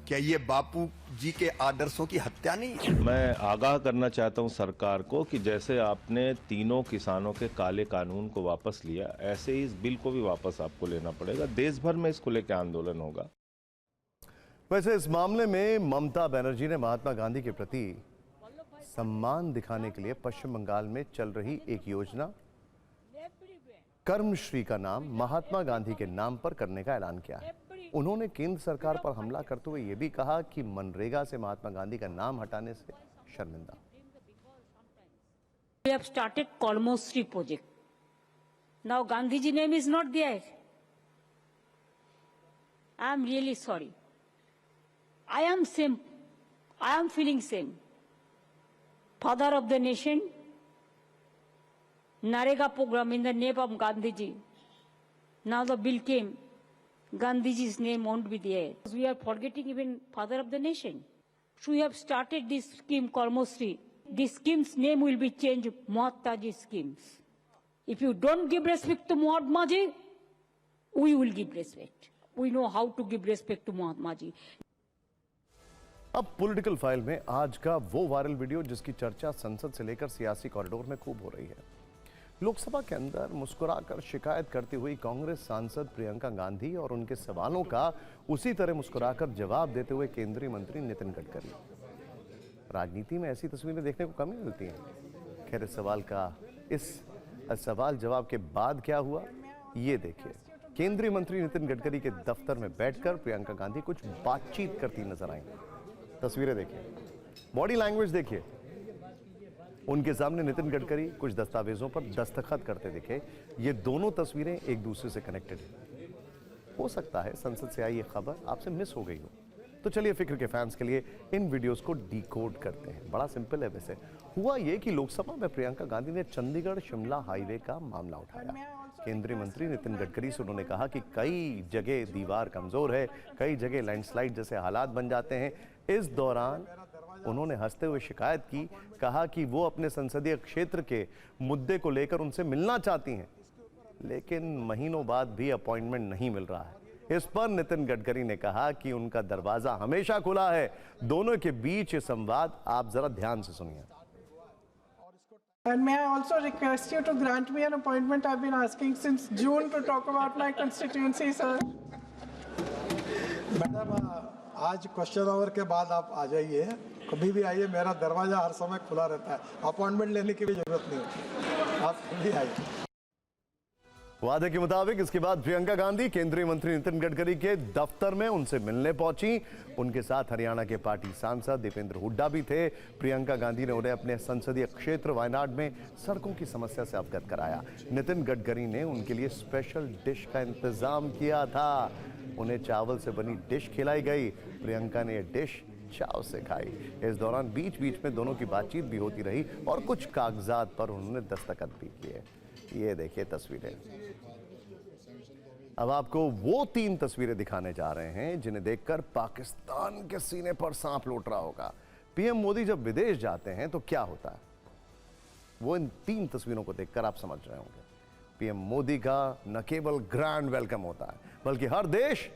क्या ये बापू जी के आदर्शों की हत्या नहीं है? मैं आगाह करना चाहता हूं सरकार को कि जैसे आपने तीनों किसानों के काले कानून को वापस लिया, ऐसे ही इस बिल को भी वापस आपको लेना पड़ेगा। देश भर में इसको लेकर आंदोलन होगा। वैसे इस मामले में ममता बनर्जी ने महात्मा गांधी के प्रति सम्मान दिखाने के लिए पश्चिम बंगाल में चल रही एक योजना कर्मश्री का नाम महात्मा गांधी के नाम पर करने का ऐलान किया है। उन्होंने केंद्र सरकार पर हमला करते हुए यह भी कहा कि मनरेगा से महात्मा गांधी का नाम हटाने से शर्मिंदा। We have started Karmosri project. Now Gandhiji name is not there. I am really sorry. I am same. I am feeling same. Father of the nation. Narega program in the name of Gandhiji. Now the bill came. Gandhiji's name won't be there. We are forgetting even father of the nation. So we have started this scheme, Karmosri. This scheme's name will be changed, Mahatmaji schemes. If you don't give respect to Mahatmaji, we will give respect. We know how to give respect to Mahatmaji. अब political file में आज का वो viral video जिसकी चर्चा संसद से लेकर सियासी कॉरिडोर में खूब हो रही है। लोकसभा के अंदर मुस्कुराकर शिकायत करती हुई कांग्रेस सांसद प्रियंका गांधी और उनके सवालों का उसी तरह मुस्कुराकर जवाब देते हुए केंद्रीय मंत्री नितिन गडकरी। राजनीति में ऐसी तस्वीरें देखने को कम ही मिलती हैं। खैर इस सवाल जवाब के बाद क्या हुआ ये देखिए। केंद्रीय मंत्री नितिन गडकरी के दफ्तर में बैठकर प्रियंका गांधी कुछ बातचीत करती नजर आई। तस्वीरें देखिए, बॉडी लैंग्वेज देखिए। उनके सामने नितिन गडकरी कुछ दस्तावेजों पर दस्तखत करते दिखे। ये दोनों तस्वीरें एक दूसरे से कनेक्टेड हैं। हो सकता है संसद से आई ये खबर आपसे मिस हो गई हो। तो चलिए फिक्र के फैंस के लिए इन वीडियोस को डिकोड करते हैं। बड़ा सिंपल है वैसे। हुआ ये कि लोकसभा में प्रियंका गांधी ने चंडीगढ़ शिमला हाईवे का मामला उठाया। केंद्रीय मंत्री नितिन गडकरी से उन्होंने कहा कि कई जगह दीवार कमजोर है, कई जगह लैंडस्लाइड जैसे हालात बन जाते हैं। इस दौरान उन्होंने हंसते हुए शिकायत की, कहा कि वो अपने संसदीय क्षेत्र के मुद्दे को लेकर उनसे मिलना चाहती हैं, लेकिन महीनों बाद भी अपॉइंटमेंट नहीं मिल रहा है। इस पर नितिन गडकरी ने कहा कि उनका दरवाजा हमेशा खुला है। दोनों के बीच ये संवाद आप जरा ध्यान से सुनिए। And may I also request you to grant me an appointment? I've been asking since June to talk about my constituency, sir. Madam, आज क्वेश्चन आवर के बाद आप आ जाइए, कभी भी आइए, मेरा दरवाजा हर समय खुला रहता है, अपॉइंटमेंट लेने की भी जरूरत नहीं होती, आप कभी आइए। वादे के मुताबिक इसके बाद प्रियंका गांधी केंद्रीय मंत्री नितिन गडकरी के दफ्तर में उनसे मिलने पहुंची। उनके साथ हरियाणा के पार्टी सांसद दीपेंद्र हुड्डा भी थे। प्रियंका गांधी ने उन्हें अपने संसदीय क्षेत्र वायनाड में सड़कों की समस्या से अवगत कराया। नितिन गडकरी ने उनके लिए स्पेशल डिश का इंतजाम किया था। उन्हें चावल से बनी डिश खिलाई गई। प्रियंका ने यह डिश चाव से खाई। इस दौरान बीच बीच में दोनों की बातचीत भी होती रही और कुछ कागजात पर उन्होंने दस्तखत भी किए। ये देखिए तस्वीरें। अब आपको वो 3 तस्वीरें दिखाने जा रहे हैं जिन्हें देखकर पाकिस्तान के सीने पर सांप लौट रहा होगा। पीएम मोदी जब विदेश जाते हैं तो क्या होता है, वो इन 3 तस्वीरों को देखकर आप समझ रहे होंगे। पीएम मोदी का न केवल ग्रैंड वेलकम होता है, बल्कि हर देश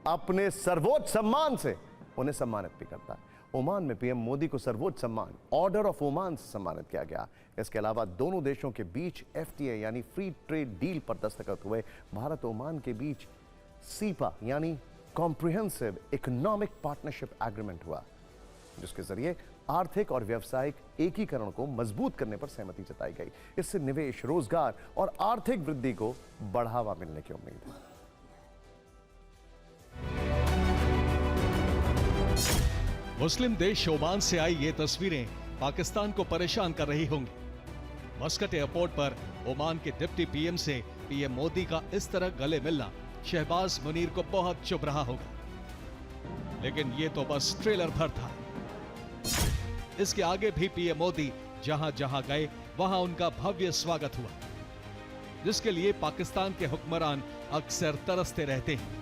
अपने सर्वोच्च सम्मान से उन्हें सम्मानित भी करता है। ओमान में पीएम मोदी को सर्वोच्च सम्मान ऑर्डर ऑफ ओमान से सम्मानित किया गया। इसके अलावा दोनों देशों के बीच FTA यानी फ्री ट्रेड डील पर दस्तखत हुए। भारत ओमान के बीच सीपा यानी कॉम्प्रिहेंसिव इकोनॉमिक पार्टनरशिप एग्रीमेंट हुआ, जिसके जरिए आर्थिक और व्यावसायिक एकीकरण को मजबूत करने पर सहमति जताई गई। इससे निवेश, रोजगार और आर्थिक वृद्धि को बढ़ावा मिलने की उम्मीद है। मुस्लिम देश ओमान से आई ये तस्वीरें पाकिस्तान को परेशान कर रही होंगी। मस्कट एयरपोर्ट पर ओमान के डिप्टी पीएम से पीएम मोदी का इस तरह गले मिलना शहबाज मुनीर को बहुत चुभ रहा होगा, लेकिन ये तो बस ट्रेलर भर था। इसके आगे भी पीएम मोदी जहां जहां गए वहां उनका भव्य स्वागत हुआ, जिसके लिए पाकिस्तान के हुक्मरान अक्सर तरसते रहते हैं।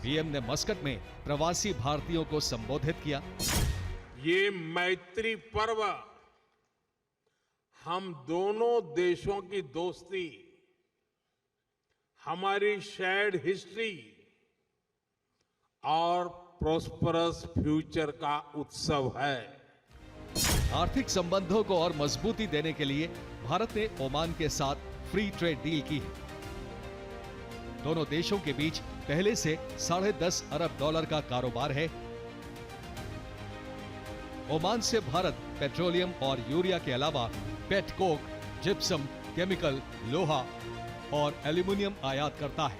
पीएम ने मस्कट में प्रवासी भारतीयों को संबोधित किया। ये मैत्री पर्व हम दोनों देशों की दोस्ती, हमारी शेयर्ड हिस्ट्री और प्रोस्परस फ्यूचर का उत्सव है। आर्थिक संबंधों को और मजबूती देने के लिए भारत ने ओमान के साथ फ्री ट्रेड डील की है। दोनों देशों के बीच पहले से $10.5 अरब का कारोबार है। ओमान से भारत पेट्रोलियम और यूरिया के अलावा पेट कोक, जिप्सम, केमिकल, लोहा और एल्यूमिनियम आयात करता है।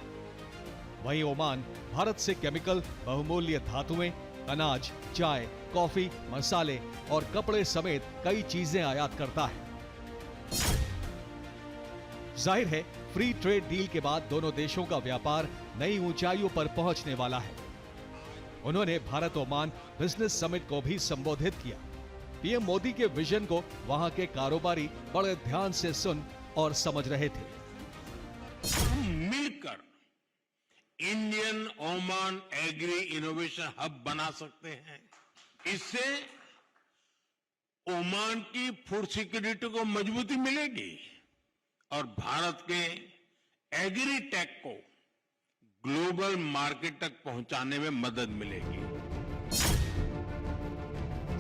वहीं ओमान भारत से केमिकल, बहुमूल्य धातुएं, अनाज, चाय, कॉफी, मसाले और कपड़े समेत कई चीजें आयात करता है। जाहिर है फ्री ट्रेड डील के बाद दोनों देशों का व्यापार नई ऊंचाइयों पर पहुंचने वाला है। उन्होंने भारत ओमान बिजनेस समिट को भी संबोधित किया। पीएम मोदी के विजन को वहां के कारोबारी बड़े ध्यान से सुन और समझ रहे थे। हम मिलकर Indian Oman agri innovation hub बना सकते हैं। इससे ओमान की फूड सिक्योरिटी को मजबूती मिलेगी और भारत के एग्री टेक को ग्लोबल मार्केट तक पहुंचाने में मदद मिलेगी।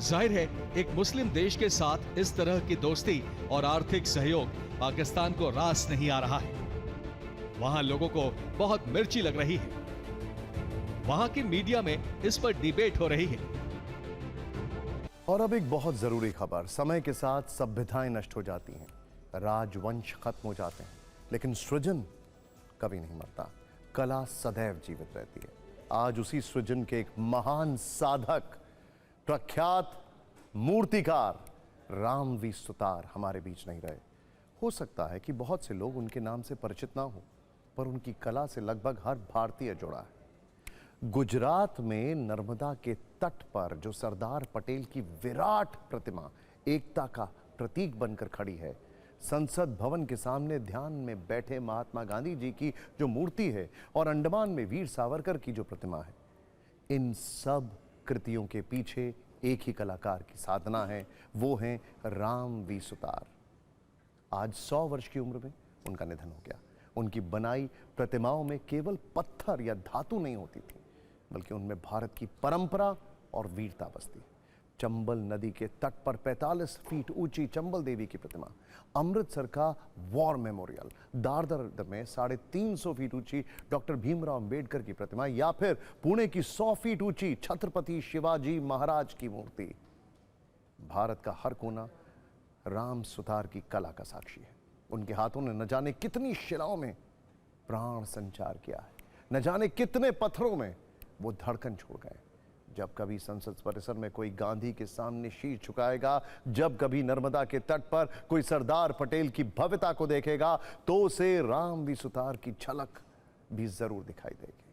जाहिर है एक मुस्लिम देश के साथ इस तरह की दोस्ती और आर्थिक सहयोग पाकिस्तान को रास नहीं आ रहा है। वहां लोगों को बहुत मिर्ची लग रही है। वहां की मीडिया में इस पर डिबेट हो रही है। और अब एक बहुत जरूरी खबर। समय के साथ सभ्यताएं नष्ट हो जाती हैं, राजवंश खत्म हो जाते हैं, लेकिन सृजन कभी नहीं मरता। कला सदैव जीवित रहती है। आज उसी सृजन के एक महान साधक, प्रख्यात मूर्तिकार रामवी सुतार हमारे बीच नहीं रहे। हो सकता है कि बहुत से लोग उनके नाम से परिचित ना हो, पर उनकी कला से लगभग हर भारतीय जुड़ा है। गुजरात में नर्मदा के तट पर जो सरदार पटेल की विराट प्रतिमा एकता का प्रतीक बनकर खड़ी है, संसद भवन के सामने ध्यान में बैठे महात्मा गांधी जी की जो मूर्ति है और अंडमान में वीर सावरकर की जो प्रतिमा है, इन सब कृतियों के पीछे एक ही कलाकार की साधना है, वो हैं राम वी सुतार। आज 100 वर्ष की उम्र में उनका निधन हो गया। उनकी बनाई प्रतिमाओं में केवल पत्थर या धातु नहीं होती थी, बल्कि उनमें भारत की परंपरा और वीरता बसती। चंबल नदी के तट पर 45 फीट ऊंची चंबल देवी की प्रतिमा, अमृतसर का वॉर मेमोरियल, दादर में 350 फीट ऊंची डॉक्टर भीमराव अंबेडकर की प्रतिमा, या फिर पुणे की 100 फीट ऊंची छत्रपति शिवाजी महाराज की मूर्ति। भारत का हर कोना राम सुतार की कला का साक्षी है। उनके हाथों ने न जाने कितनी शिलाओं में प्राण संचार किया है, न जाने कितने पत्थरों में वो धड़कन छोड़ गए। जब कभी संसद परिसर में कोई गांधी के सामने शीश झुकाएगा, जब कभी नर्मदा के तट पर कोई सरदार पटेल की भव्यता को देखेगा, तो उसे राम वी सुतार की झलक भी जरूर दिखाई देगी।